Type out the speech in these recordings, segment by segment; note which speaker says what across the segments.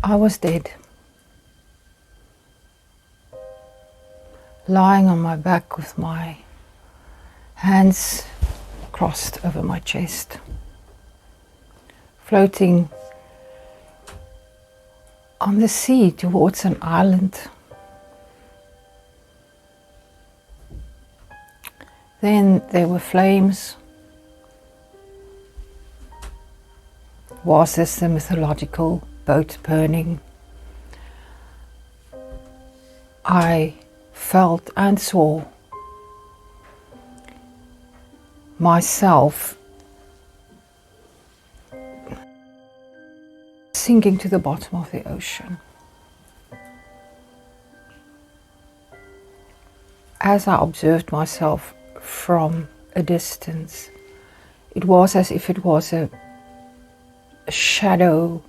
Speaker 1: I was dead, lying on my back with my hands crossed over my chest, floating on the sea towards an island. Then there were flames. Was this the mythological boat burning? I felt and saw myself sinking to the bottom of the ocean. As I observed myself from a distance, it was as if it was a shadow,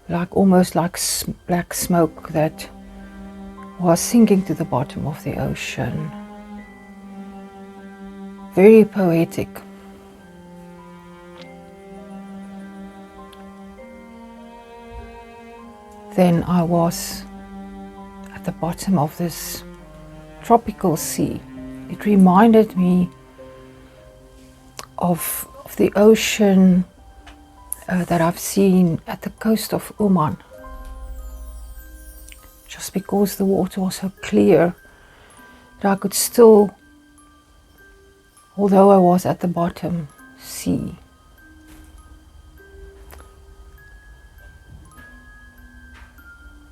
Speaker 1: like almost like black smoke that was sinking to the bottom of the ocean. Very poetic. Then I was at the bottom of this tropical sea. It reminded me of the ocean that I've seen at the coast of Oman. Just because the water was so clear that I could still, although I was at the bottom, see.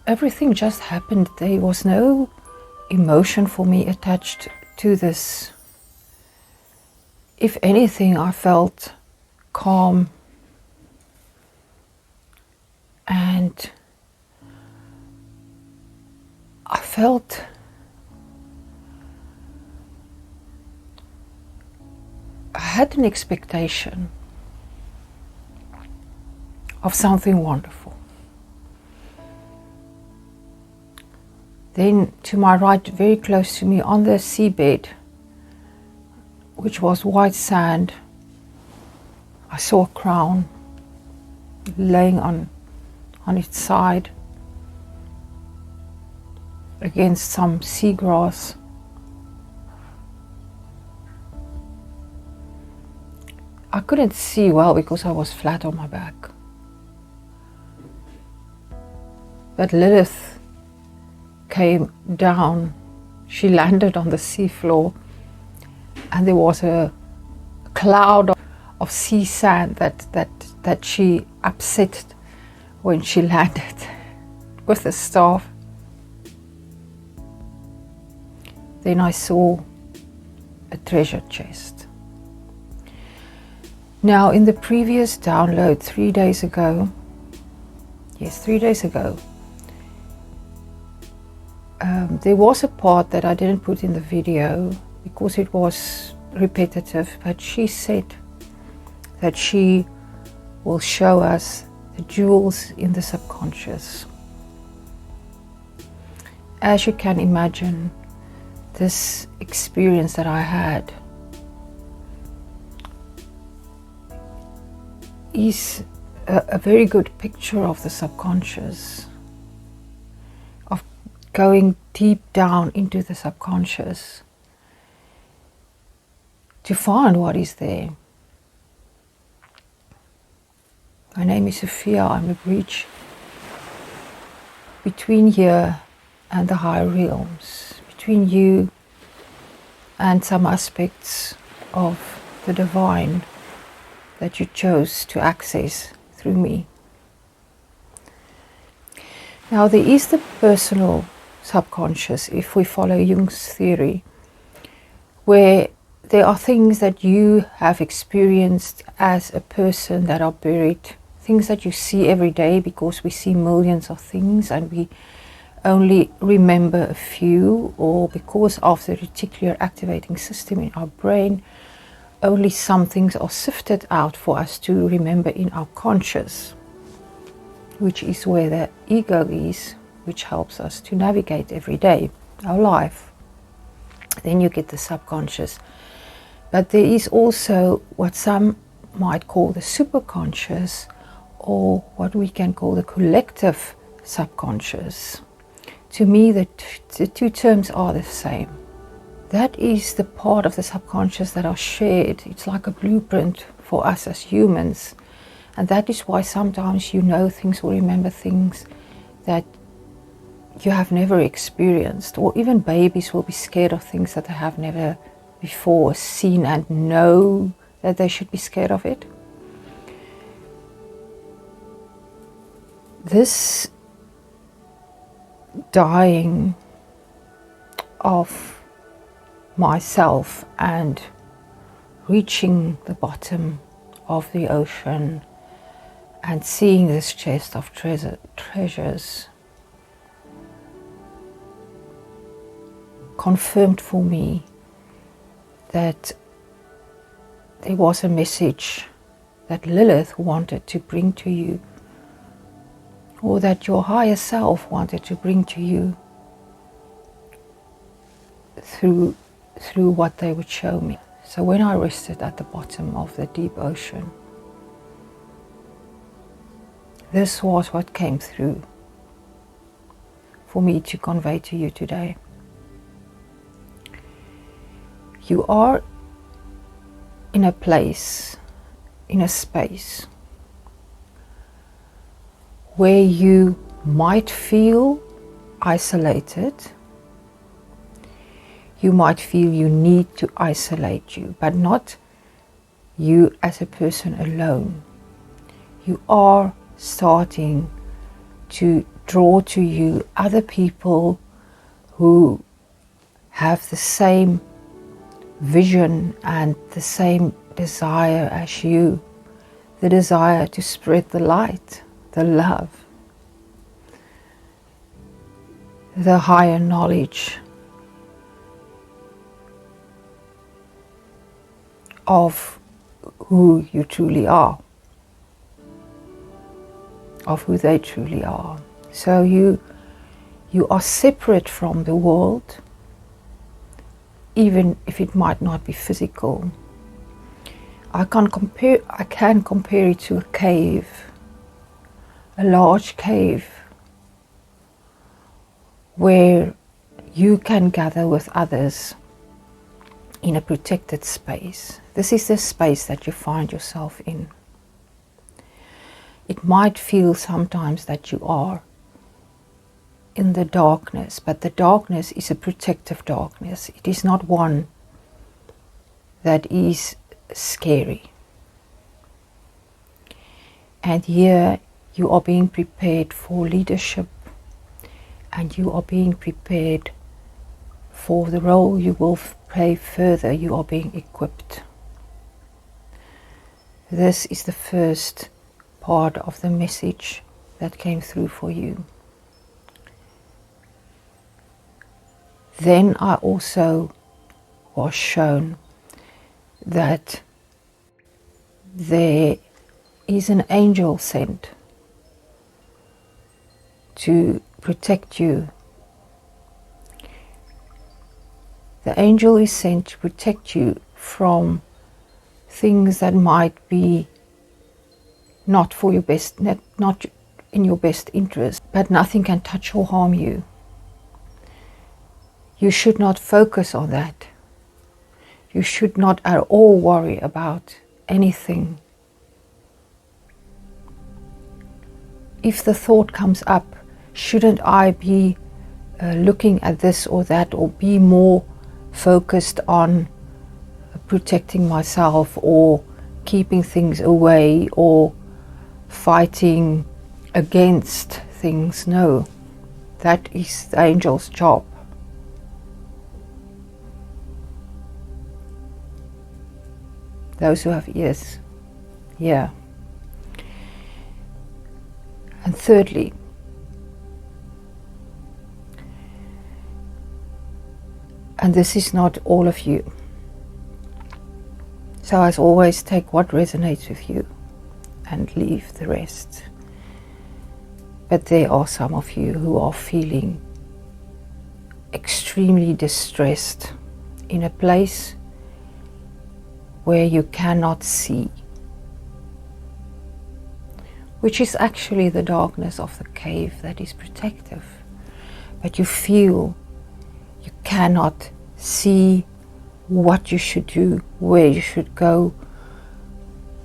Speaker 1: Everything just happened. There was no emotion for me attached to this. If anything, I felt calm and I felt I had an expectation of something wonderful. Then to my right, very close to me on the seabed, which was white sand, I saw a crown laying on its side against some seagrass. I couldn't see well because I was flat on my back. But Lilith came down. She landed on the seafloor, and there was a cloud of sea sand that she upset when she landed with the staff. Then I saw a treasure chest. Now, in the previous download 3 days ago, there was a part that I didn't put in the video because it was repetitive, but she said that she will show us the jewels in the subconscious. As you can imagine, this experience that I had is a very good picture of the subconscious, of going deep down into the subconscious to find what is there. My name is Sophia. I'm a bridge between here and the higher realms, between you and some aspects of the divine that you chose to access through me. Now, there is the personal subconscious, if we follow Jung's theory, where there are things that you have experienced as a person that are buried, things that you see every day, because we see millions of things and we only remember a few, or because of the reticular activating system in our brain, only some things are sifted out for us to remember in our conscious, which is where the ego is, which helps us to navigate every day, our life. Then you get the subconscious. But there is also what some might call the superconscious, or what we can call the collective subconscious. To me, the two terms are the same. That is the part of the subconscious that are shared. It's like a blueprint for us as humans. And that is why sometimes you know things or remember things that you have never experienced. Or even babies will be scared of things that they have never before seen and know that they should be scared of it. This dying of myself and reaching the bottom of the ocean and seeing this chest of treasures confirmed for me that there was a message that Lilith wanted to bring to you, or that your higher self wanted to bring to you through what they would show me. So when I rested at the bottom of the deep ocean, this was what came through for me to convey to you today. You are in a place, in a space, where you might feel isolated. You might feel you need to isolate you, but not you as a person alone. You are starting to draw to you other people who have the same vision and the same desire as you, the desire to spread the light, the love, the higher knowledge of who you truly are, of who they truly are. So you are separate from the world, even if it might not be physical. I can compare it to a cave, a large cave, where you can gather with others in a protected space. This is the space that you find yourself in. It might feel sometimes that you are in the darkness, but the darkness is a protective darkness. It is not one that is scary. And here you are being prepared for leadership, and you are being prepared for the role you will play further. You are being equipped. This is the first part of the message that came through for you. Then I also was shown that there is an angel sent to protect you. The angel is sent to protect you from things that might be not for your best, not in your best interest, but nothing can touch or harm you. You should not focus on that. You should not at all worry about anything. If the thought comes up, shouldn't I be looking at this or that, or be more focused on protecting myself, or keeping things away, or fighting against things? No, that is the angel's job. Those who have ears, hear. And thirdly, and this is not all of you, so as always, take what resonates with you and leave the rest. But there are some of you who are feeling extremely distressed in a place where you cannot see, which is actually the darkness of the cave that is protective. But you feel you cannot see what you should do, where you should go,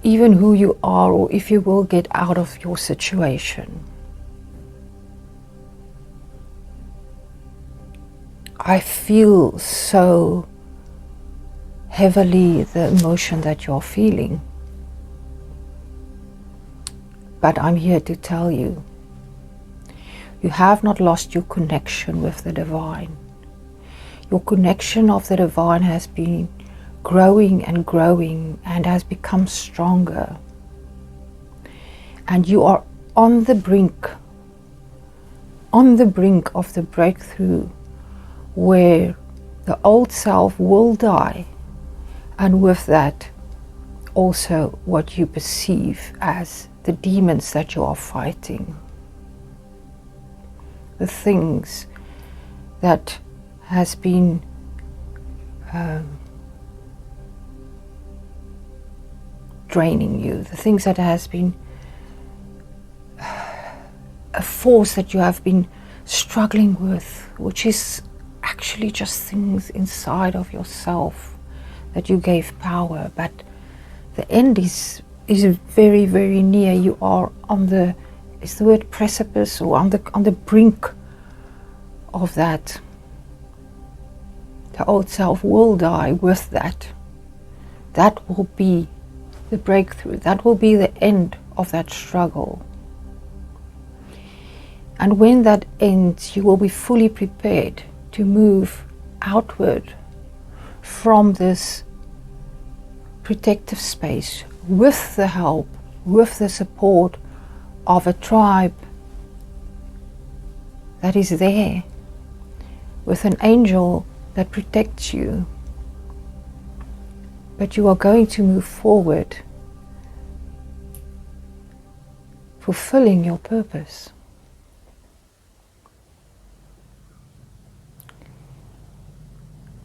Speaker 1: even who you are, or if you will get out of your situation. I feel so heavily the emotion that you're feeling. But I'm here to tell you, you have not lost your connection with the divine. Your connection of the divine has been growing and growing and has become stronger. And you are on the brink of the breakthrough, where the old self will die, and with that also what you perceive as the demons that you are fighting, the things that has been draining you, the things that has been a force that you have been struggling with, which is actually just things inside of yourself that you gave power. But the end is very, very near. You are on the, is the word precipice, or on the brink of that. The old self will die with that. That will be the breakthrough. That will be the end of that struggle. And when that ends, you will be fully prepared to move outward from this protective space with the help, with the support of a tribe that is there, with an angel that protects you. But you are going to move forward, fulfilling your purpose.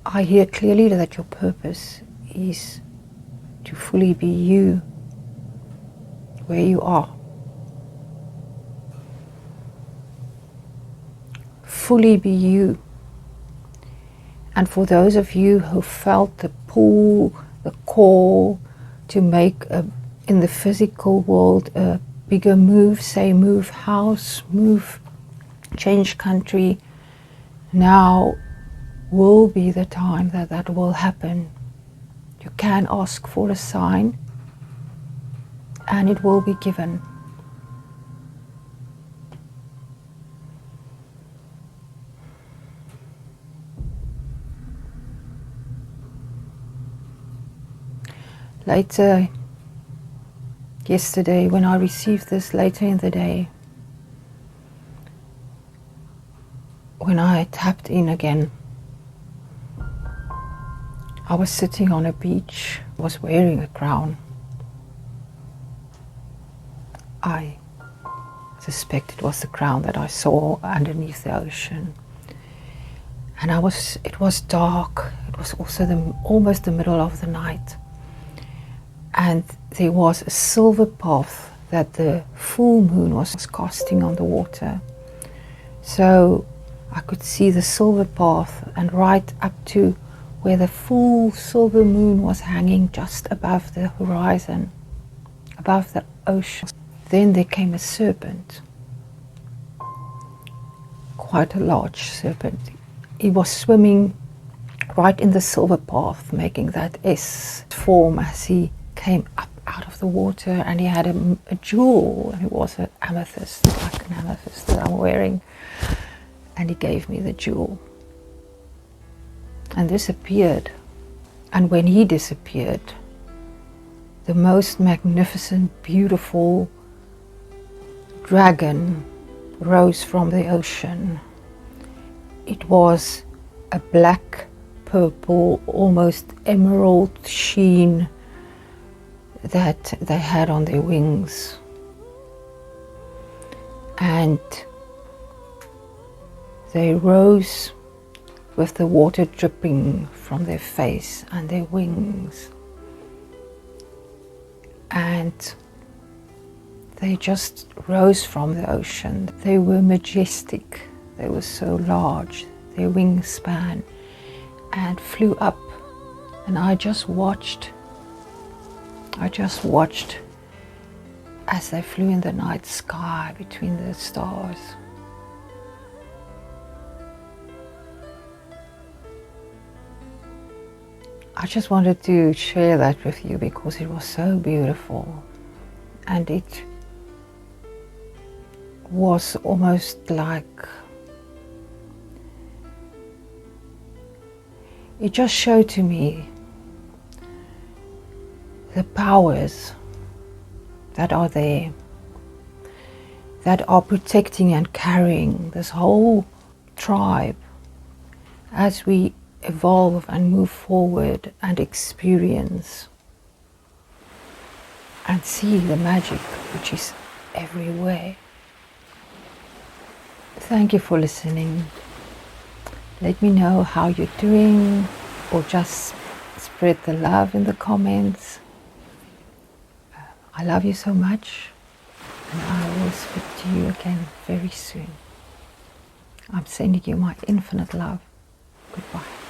Speaker 1: I hear clearly that your purpose is to fully be you, where you are. Fully be you. And for those of you who felt the pull, the call to make in the physical world a bigger move, say move house, move, change country, now will be the time that that will happen. You can ask for a sign and it will be given. Later, yesterday, when I received this later in the day, when I tapped in again, I was sitting on a beach, was wearing a crown. I suspect it was the crown that I saw underneath the ocean. And it was dark. It was also almost the middle of the night. And there was a silver path that the full moon was casting on the water. So I could see the silver path, and right up to where the full silver moon was hanging just above the horizon, above the ocean. Then there came a serpent, quite a large serpent. He was swimming right in the silver path, making that S form as he came up out of the water, and he had a jewel, and it was an amethyst, like an amethyst that I'm wearing, and he gave me the jewel and disappeared. And when he disappeared, the most magnificent, beautiful dragon rose from the ocean. It was a black, purple, almost emerald sheen that they had on their wings. And they rose with the water dripping from their face and their wings. And they just rose from the ocean. They were majestic. They were so large, their wingspan, and flew up. And I just watched as they flew in the night sky between the stars. I just wanted to share that with you because it was so beautiful, and it was almost like it just showed to me the powers that are there, that are protecting and carrying this whole tribe as we evolve and move forward and experience and see the magic which is everywhere. Thank you for listening. Let me know how you're doing, or just spread the love in the comments. I love you so much, and I will speak to you again very soon. I'm sending you my infinite love. Goodbye.